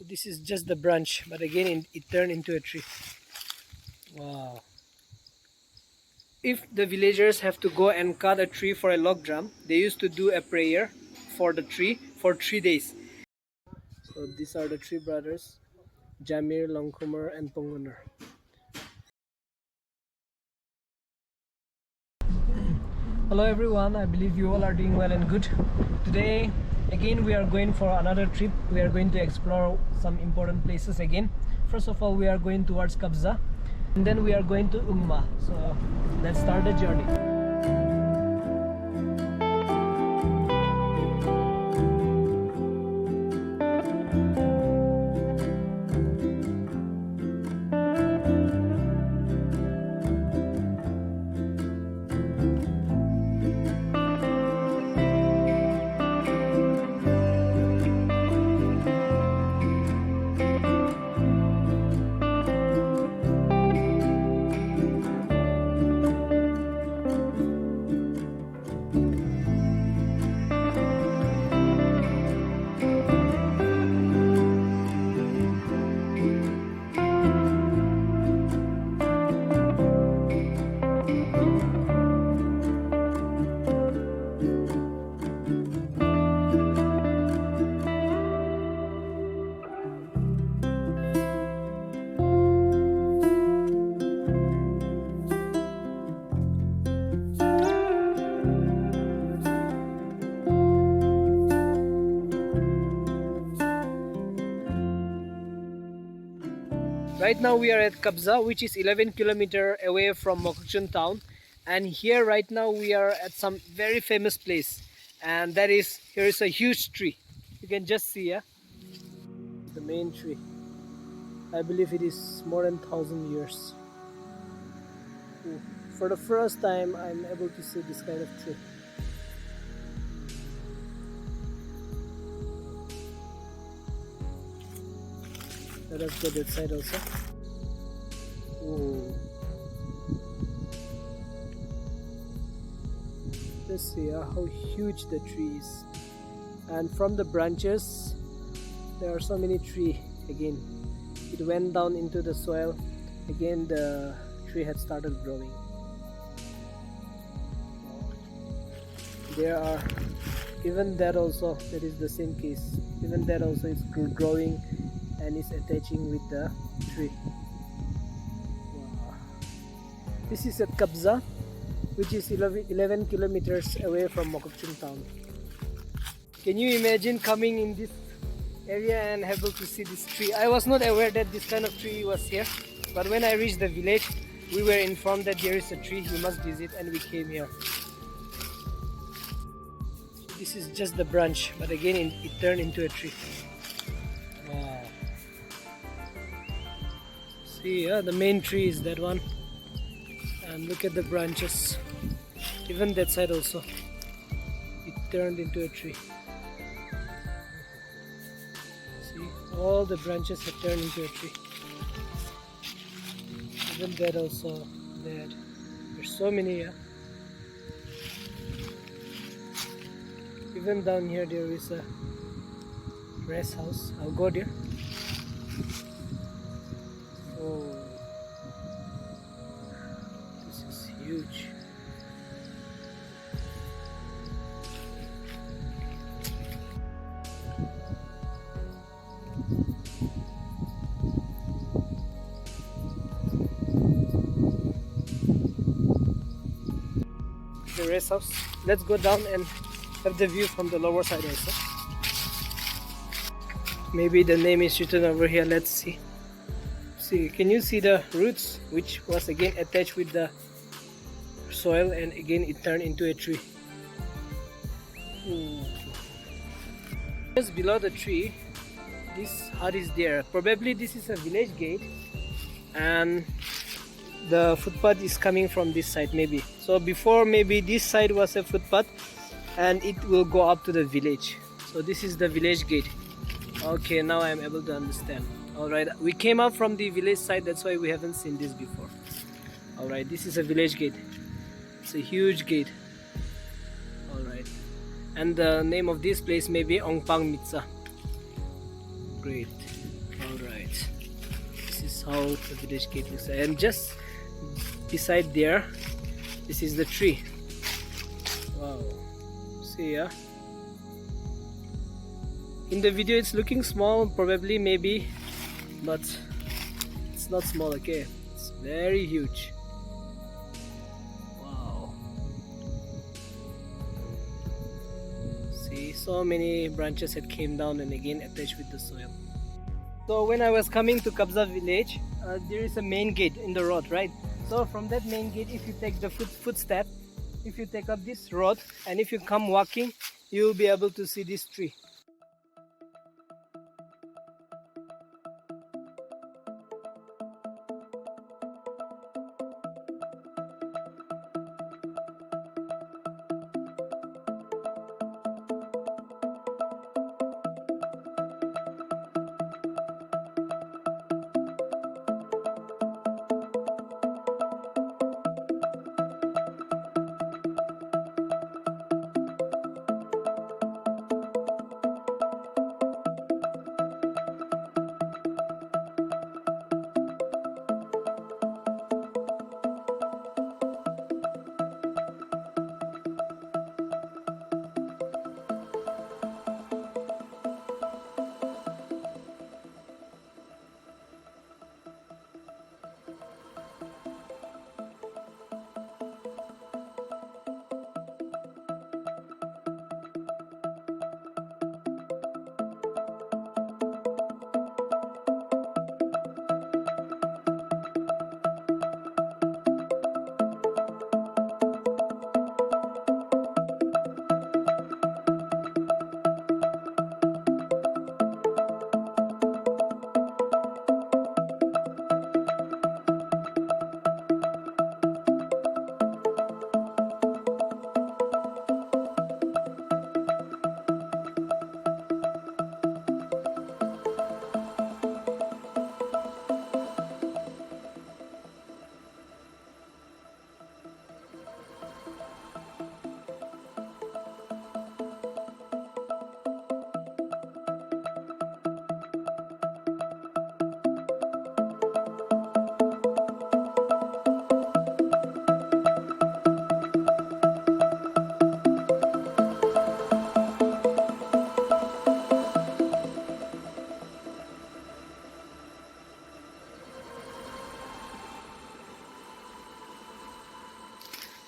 This is just the branch, but again it turned into a tree. Wow. If the villagers have to go and cut a tree for a log jam, they used to do a prayer for the tree for 3 days. So these are the three brothers, Jamir, Longkumer and Ponguner. Hello everyone, I believe you all are doing well and good. Today again we are going for another trip. We are going to explore some important places again. First of all, we are going towards KUPZA and then we are going to UNGMA. So let's start the journey. Right now we are at KUPZA, which is 11 kilometers away from Mokokchung town, and here right now we are at some very famous place, and that is, here is a huge tree. You can just see, yeah, the main tree. I believe it is more than 1,000 years. For the first time I'm able to see this kind of tree. Let us go that side also. Ooh. Let's see how huge the tree is. And from the branches, there are so many trees again. It went down into the soil. Again, the tree had started growing. There are, even that also, that is the same case. Even that also is growing and is attaching with the tree. Wow. This is at KUPZA, which is 11 kilometers away from Mokokchung town. Can you imagine coming in this area and able to see this tree? I was not aware that this kind of tree was here, but when I reached the village, we were informed that there is a tree you must visit, and we came here. This is just the branch, but again it turned into a tree. Wow. See, the main tree is that one, and look at the branches. Even that side also, it turned into a tree. See, all the branches have turned into a tree. Even that also, that. There's so many here. Even down here there is a rest house. I'll go there. Oh, this is huge. The rest house. Let's go down and have the view from the lower side also. Maybe the name is written over here. Let's see. See, can you see the roots, which was again attached with the soil, and again it turned into a tree. Just below the tree, this hut is there. Probably this is a village gate, and the footpath is coming from this side maybe. So before, maybe this side was a footpath and it will go up to the village. So this is the village gate. Okay, now I am able to understand. Alright, we came up from the village side, that's why we haven't seen this before. Alright, this is a village gate. It's a huge gate. Alright. And the name of this place may be Ongpang Mitsa. Great. Alright, this is how the village gate looks like. And just beside there, this is the tree. Wow, see ya. In the video it's looking small, probably, maybe, but it's not small, okay? It's very huge. Wow. See, so many branches had came down and again attached with the soil. So when I was coming to KUPZA Village, there is a main gate in the road, right? So from that main gate, if you take the footstep, if you take up this road and if you come walking, you will be able to see this tree.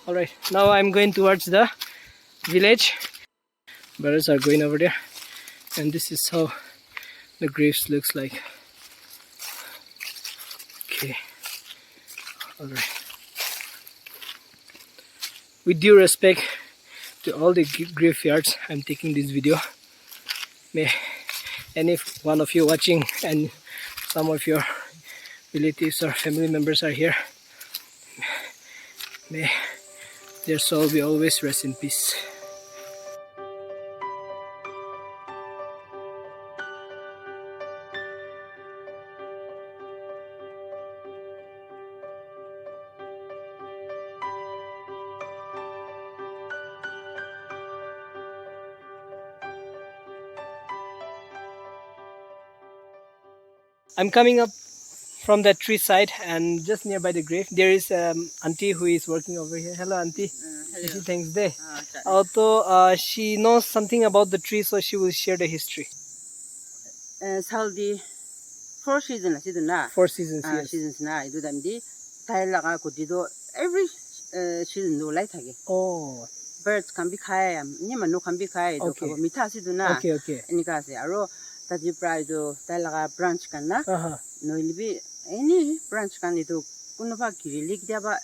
Alright, now I'm going towards the village. Brothers are going over there, and this is how the graves looks like. Okay, alright. With due respect to all the graveyards, I'm taking this video. And if one of you watching and some of your relatives or family members are here, may their soul be always rest in peace. I'm coming up from that tree side, and just nearby the grave there is auntie who is working over here. Hello auntie. Hello. She thanks day. Also she knows something about the tree, so she will share the history. Saldi 4 seasons na. 4 seasons, yes. Seasons na idu damdi thaila ko dido every season do lai thage. Oh. Birds can be kaya, ni manu can be kaya do ko mitha sidu na. Okay, okay. Ni ka se aro tadi pride do thaila branch kan na. No libi any branch kan idu kuno ba kirilik dia ba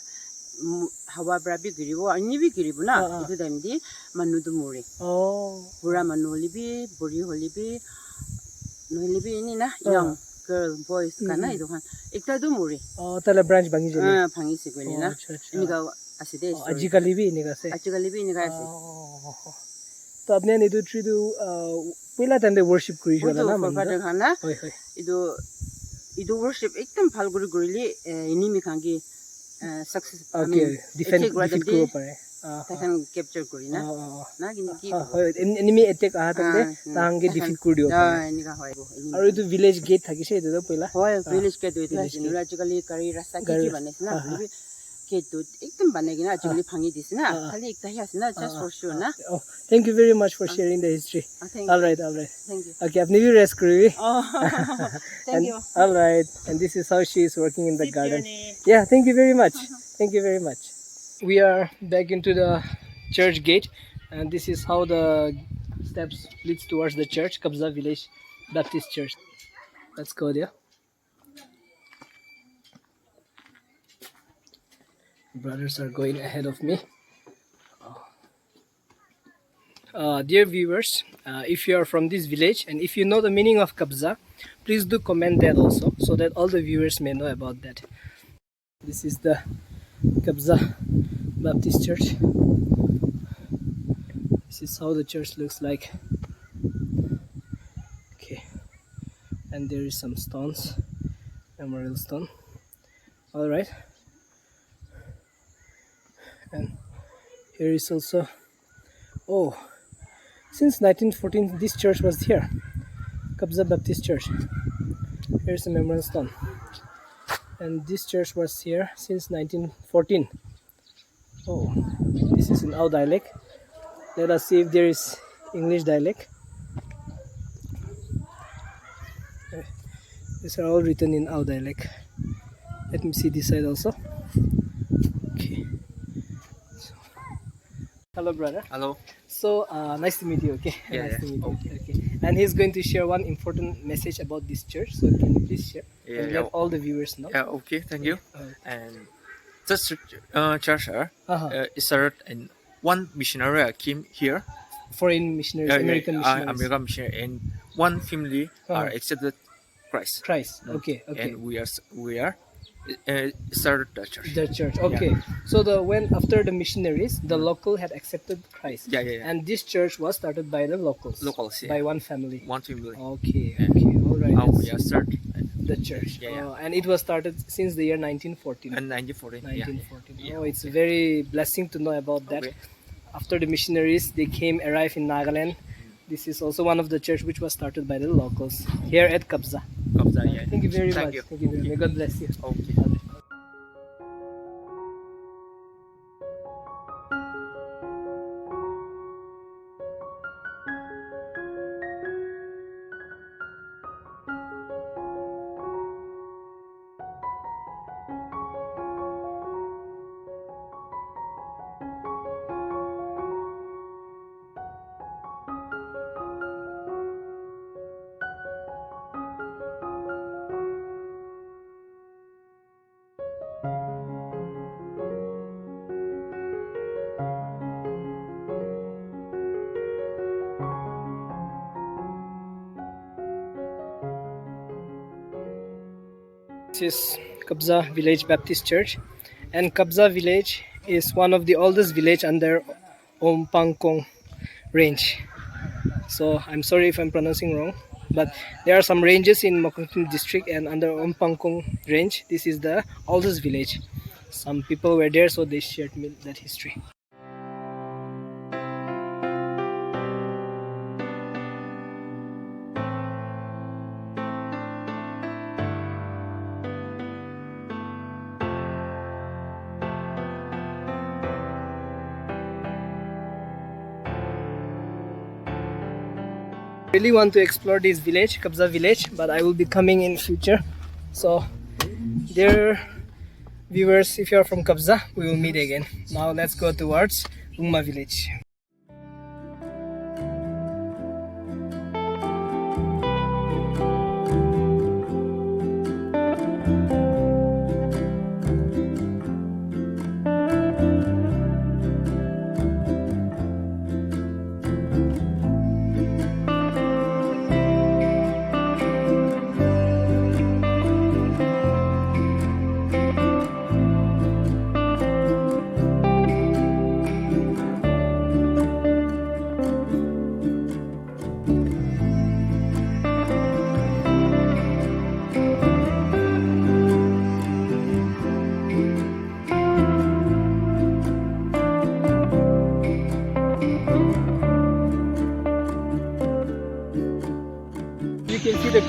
hawa brabi giribo ani bi giribo na idu damdi manu do muri. Oh. Pura manu libi buri holibi no libi ni na young girl boys kana idu kan ekta do muri. Oh, tala branch bangi jeni. Bhangi si goli na. Ini ka aside. Ajikali bi ini ka se. Ajikali bi ini ka se. तो अपने ने इधर tree तो पहला time they worship करी जो ना मन फादर खाना होय होय इदो वर्शिप एकदम फालगुरी गुरीली इनिमी खांगी सक्सेस ओके डिफेंड को पारे takan capture kori na na ki enemy attack aha takle tahange defeat kuri dio enika hoy aru etu village gate thakise etu to poila hoy village gate etu actually kari rasta ki banais na gate tu ekdam banai gina actually phangi dis na khali ekta hi asina just for sure na thank you very much for sharing the history all right thank you okay apni bhi rest kari thank you all right and this is how she is working in the garden yeah thank you very much we are back into the church gate and this is how the steps leads towards the church KUPZA Village Baptist Church. Let's go there. Brothers are going ahead of me. Dear viewers, if you are from this village and if you know the meaning of KUPZA, please do comment that also so that all the viewers may know about that. This is the KUPZA Baptist Church. This is how the church looks like. Okay, and there is some stones, memorial stone. All right, and here is also since 1914 this church was here, KUPZA Baptist Church. Here's a memorial stone, and this church was here since 1914. This is in AO dialect. Let us see if there is English dialect. These are all written in AO dialect. Let me see this side also. Okay. Hello, brother. Hello. So nice to meet you. Okay. Yeah, nice to meet you. okay. Okay. And he's going to share one important message about this church. So can you please share and let all the viewers know? Yeah. Okay. Thank you. And this church is started and one missionary came here. Foreign missionaries, American missionaries. American missionary and one family are accepted Christ. Okay. And we are started the church. The church. Okay. Yeah. So after the missionaries, the local had accepted Christ. Yeah. And this church was started by the locals. Yeah. By one family. One family. Okay. All right. Now we are started the church. Yeah. And it was started since the year 1914. And 1914. Yeah. It's a very blessing to know about that. Okay. After the missionaries, they arrived in Nagaland. This is also one of the church which was started by the locals here at KUPZA. Yeah. Thank you very much. Thank you. Thank you very much. May God bless you. Okay. This is KUPZA Village Baptist Church, and KUPZA Village is one of the oldest village under Ompangkong range. So I'm sorry if I'm pronouncing wrong, but there are some ranges in Mokokchung District, and under Ompangkong range, this is the oldest village. Some people were there, so they shared me that history. Really want to explore this village, KUPZA Village, but I will be coming in future. So, dear viewers, if you are from KUPZA, we will meet again. Now let's go towards UNGMA Village.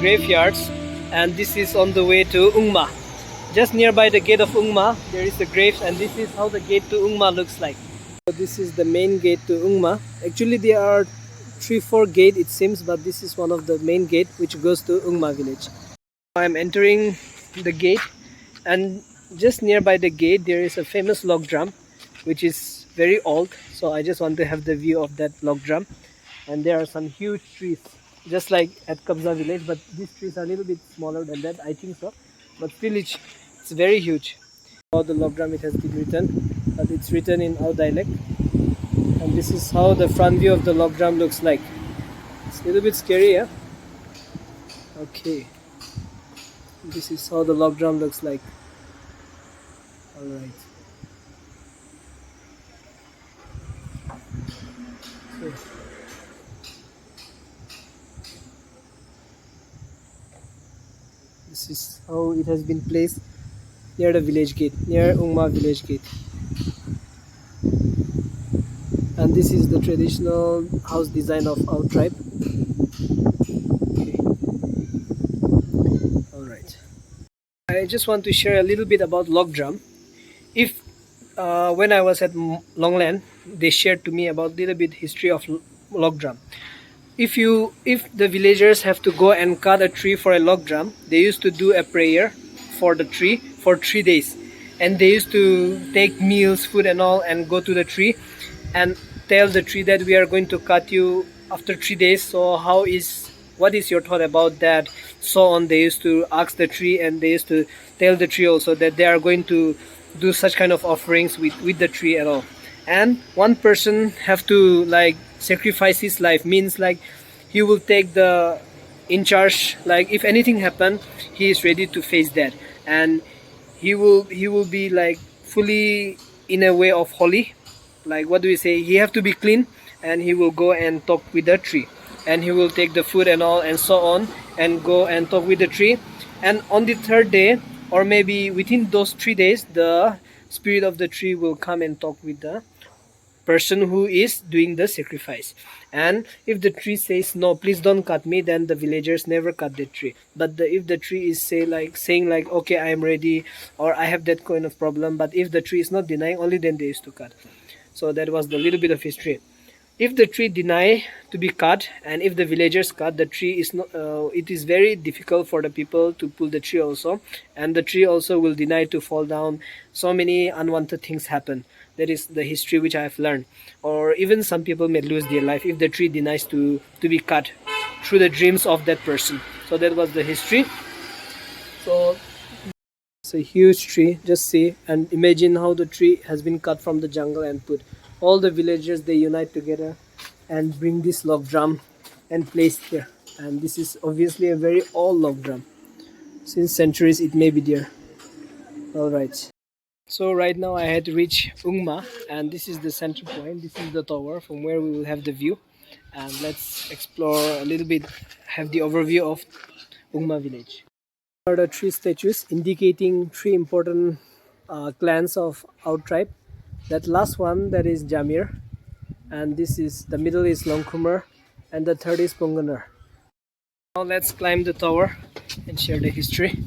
graveyards, and this is on the way to UNGMA. Just nearby the gate of UNGMA, there is the graves, and this is how the gate to UNGMA looks like. So this is the main gate to UNGMA. Actually, there are 3-4 gates it seems, but this is one of the main gate which goes to UNGMA village. I'm entering the gate, and just nearby the gate there is a famous log drum which is very old, so I just want to have the view of that log drum. And there are some huge trees just like at KUPZA village, but these trees are a little bit smaller than that, I think so, but still it's very huge. How the log drum it has been written, but it's written in our dialect. And this is how the front view of the log drum looks like. It's a little bit scary, yeah? Okay. This is how the log drum looks like. Alright. So, this is how it has been placed near the village gate, near UNGMA village gate. And this is the traditional house design of our tribe. Okay. Alright. I just want to share a little bit about log drum. If when I was at Longland, they shared to me about little bit history of log drum. If the villagers have to go and cut a tree for a log drum, they used to do a prayer for the tree for 3 days, and they used to take meals, food and all, and go to the tree and tell the tree that we are going to cut you after 3 days, so what is your thought about that, so on. They used to ask the tree, and they used to tell the tree also that they are going to do such kind of offerings with the tree and all. And one person have to like sacrifice his life, means like he will take the in charge, like if anything happen, he is ready to face that, and he will be like fully in a way of holy, like what do we say, he have to be clean, and he will go and talk with the tree, and he will take the food and all and so on, and go and talk with the tree. And on the 3rd day, or maybe within those 3 days, the spirit of the tree will come and talk with the person who is doing the sacrifice. And if the tree says no, please don't cut me, then the villagers never cut the tree. But if the tree is saying like okay, I am ready, or I have that kind of problem, but if the tree is not denying, only then they used to cut. So that was the little bit of history. If the tree deny to be cut, and if the villagers cut the tree, is not it is very difficult for the people to pull the tree also, and the tree also will deny to fall down. So many unwanted things happen. That is the history which I have learned. Or even some people may lose their life if the tree denies to be cut through the dreams of that person. So that was the history. So it's a huge tree, just see, and imagine how the tree has been cut from the jungle and put. All the villagers, they unite together and bring this log drum and place here. And this is obviously a very old log drum. Since centuries it may be there. Alright. So right now I had to reach UNGMA, and this is the center point. This is the tower from where we will have the view. And let's explore a little bit, have the overview of UNGMA village. Here are the 3 statues indicating 3 important clans of our tribe. That last one, that is Jamir, and this is the middle is Longkumer, and the third is Pongoner. Now let's climb the tower and share the history.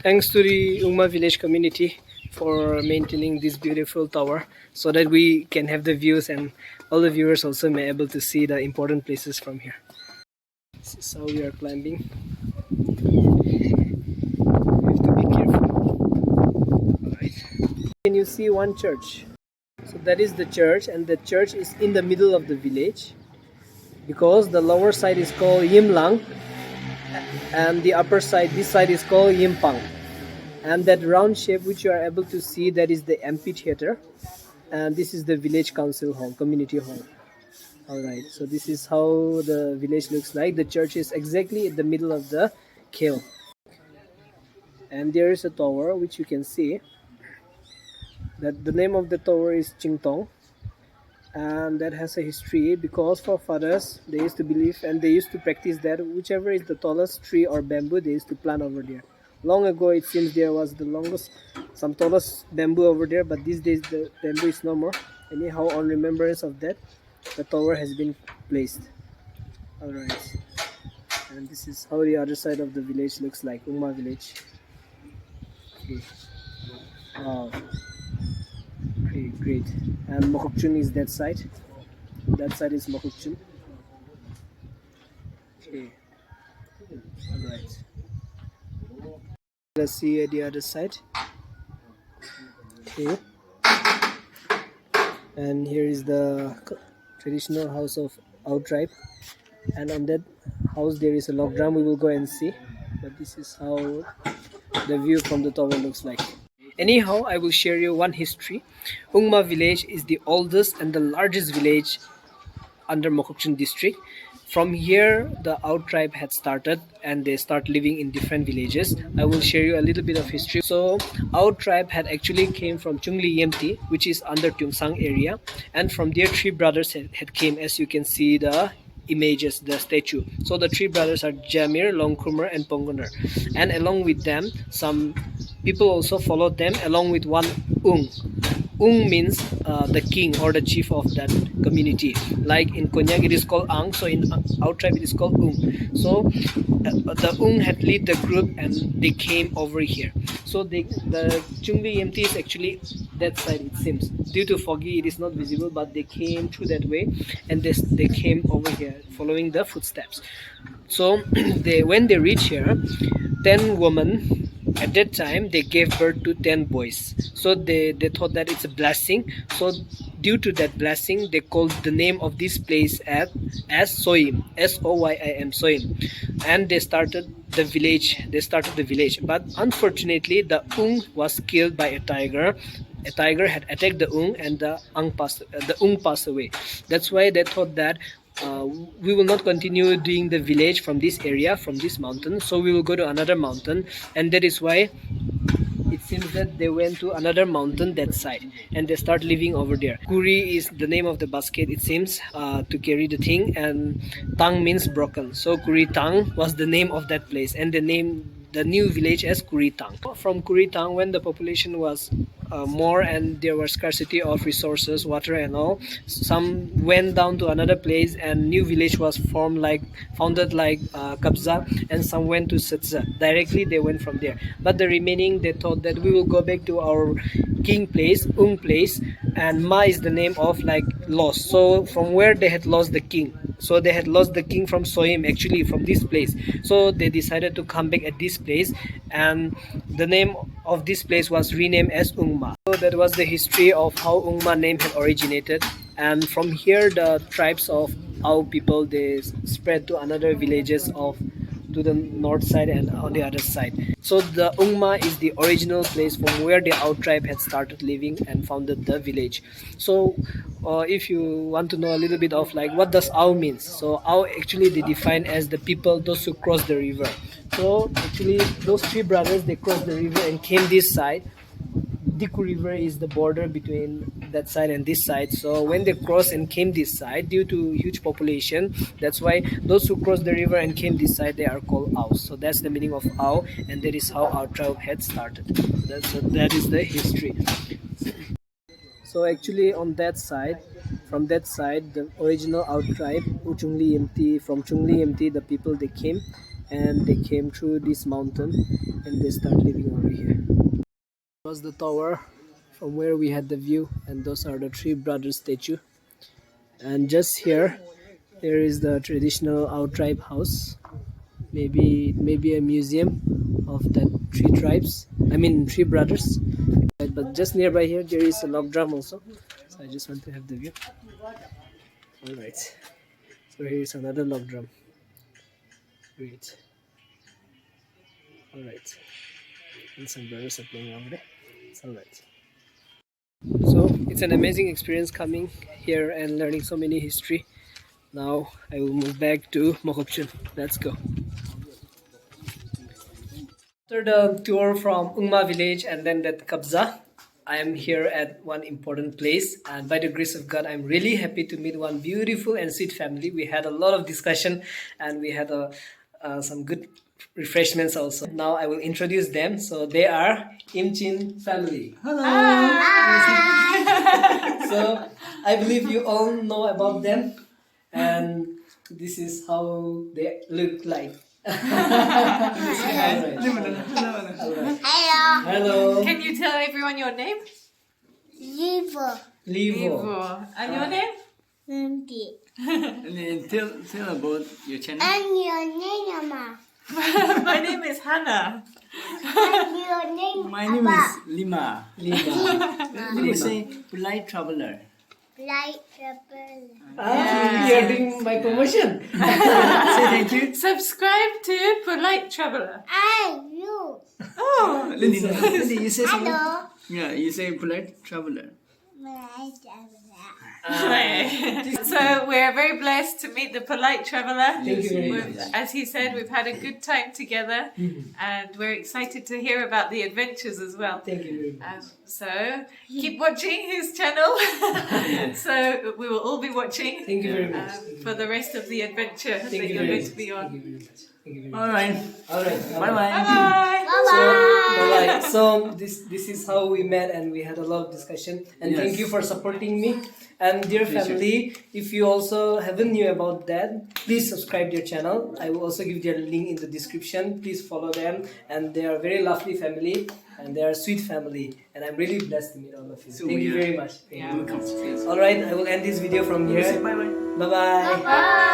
Thanks to the UNGMA village community for maintaining this beautiful tower, so that we can have the views, and all the viewers also may able to see the important places from here. This is how we are climbing. We have to be careful. Alright. Can you see one church? So that is the church, and the church is in the middle of the village, because the lower side is called Yimlang, and the upper side, this side, is called Yimpang. And that round shape which you are able to see, that is the amphitheater, and this is the village council hall, community hall. Alright, so this is how the village looks like. The church is exactly in the middle of the kale, and there is a tower which you can see. That the name of the tower is Chingtong, and that has a history, because forefathers, they used to believe and they used to practice that whichever is the tallest tree or bamboo, they used to plant over there. Long ago it seems there was some tallest bamboo over there, but these days the bamboo is no more. Anyhow, on remembrance of that, the tower has been placed. Alright. And this is how the other side of the village looks like, UNGMA Village. Okay. Wow. Great, great. And Mokokchung is that side. That side is Mokokchung. Okay. Alright. Let's see the other side. Okay. And here is the traditional house of our tribe. And on that house there is a log drum. We will go and see. But this is how the view from the tower looks like. Anyhow, I will share you one history. UNGMA Village is the oldest and the largest village under Mokokchung District. From here, the Out tribe had started and they start living in different villages. I will share you a little bit of history. So, Out tribe had actually came from Chungli Yemti, which is under Tungsang area, and from there three brothers had came, as you can see the images, the statue. So the three brothers are Jamir, Longkumer, and Pongoner, and along with them, some people also followed them along with one Ung. Ung means the king or the chief of that community. Like in Konyak it is called Ang, so in our tribe it is called Ung. So the Ung had lead the group and they came over here. So the Chungli Yemti is actually that side, it seems. Due to foggy it is not visible, but they came through that way and they came over here following the footsteps. So when they reach here, 10 women at that time they gave birth to 10 boys. So they thought that it's a blessing. So due to that blessing they called the name of this place as Soyim, Soyim, Soyim, and they started the village. But unfortunately the Ung was killed by a tiger. A tiger had attacked the Ung and the Ung passed away. That's why they thought that we will not continue doing the village from this area, from this mountain, so we will go to another mountain, and that is why it seems that they went to another mountain that side and they start living over there. Kuri is the name of the basket, it seems, to carry the thing, and Tang means broken. So Kuri Tang was the name of that place, and they named the new village as Kuritang. From Kuritang, when the population was more and there was scarcity of resources, water and all, some went down to another place and new village was founded like KUPZA, and some went to Setza. Directly they went from there. But the remaining, they thought that we will go back to our king place, Ung place, and Ma is the name of like lost. So from where they had lost the king. So they had lost the king from Soyim, actually from this place. So they decided to come back at this place, and the name of this place was renamed as UNGMA. So that was the history of how UNGMA name had originated. And from here the tribes of our people, they spread to another villages to the north side and on the other side. So the UNGMA is the original place from where the Out tribe had started living and founded the village. So if you want to know a little bit of like what does Ao means, so Ao actually they define as the people, those who cross the river. So actually those three brothers, they crossed the river and came this side. Diku River is the border between that side and this side. So when they crossed and came this side, due to huge population, that's why those who crossed the river and came this side, they are called Ao. So that's the meaning of Ao, and that is how our tribe had started. That is the history. So actually on that side, from that side, the original Ao tribe, Chungli Yemti, from Chungli Yemti, the people they came and they came through this mountain and they start living over here. Was the tower from where we had the view, and those are the three brothers statue. And just here there is the traditional Ao tribe house, maybe a museum of that three brothers. But just nearby here there is a log drum also, so I just want to have the view. Alright, so here is another log drum. Great. Alright, and some brothers are playing over there. It's alright. So it's an amazing experience coming here and learning so many history. Now I will move back to Mokokchung. Let's go. After the tour from UNGMA Village and then that KUPZA, I am here at one important place, and by the grace of God I'm really happy to meet one beautiful and sweet family. We had a lot of discussion and we had some good refreshments also. Now I will introduce them. So they are IMCHEM family. Hello. So I believe you all know about them, and this is how they look like. Hello. Hello. Can you tell everyone your name? Liver. Livo. And your name? Lundi. And then tell about your channel. And your name, Mama. My name is Hannah. And your name, My name is Lima. Lima. You say polite traveler. Light purple. You're doing my promotion. Say thank you. Subscribe to Polite Traveler. You. Oh, Lindy, you say something. Hello. Yeah, you say polite traveler. Light purple. so we're very blessed to meet the Polite Traveler. Thank you very much. As he said, we've had a good time together, and we're excited to hear about the adventures as well. Thank you very much. So keep watching his channel. So we will all be watching Thank you very much. for the rest of the adventure that Thank you you're very going much. to be Thank on. you very much. Thank you very much. All right. All right. Bye bye. Bye. Bye-bye. So this is how we met, and we had a lot of discussion. And thank Yes. you for supporting me. And dear family, if you also haven't knew about that, please subscribe their channel. I will also give their link in the description. Please follow them. And they are very lovely family, and they are sweet family. And I'm really blessed to meet all of you. So Thank you we are- very much. Thank you. Welcome. All right, I will end this video from here. Bye bye. Bye bye. Bye.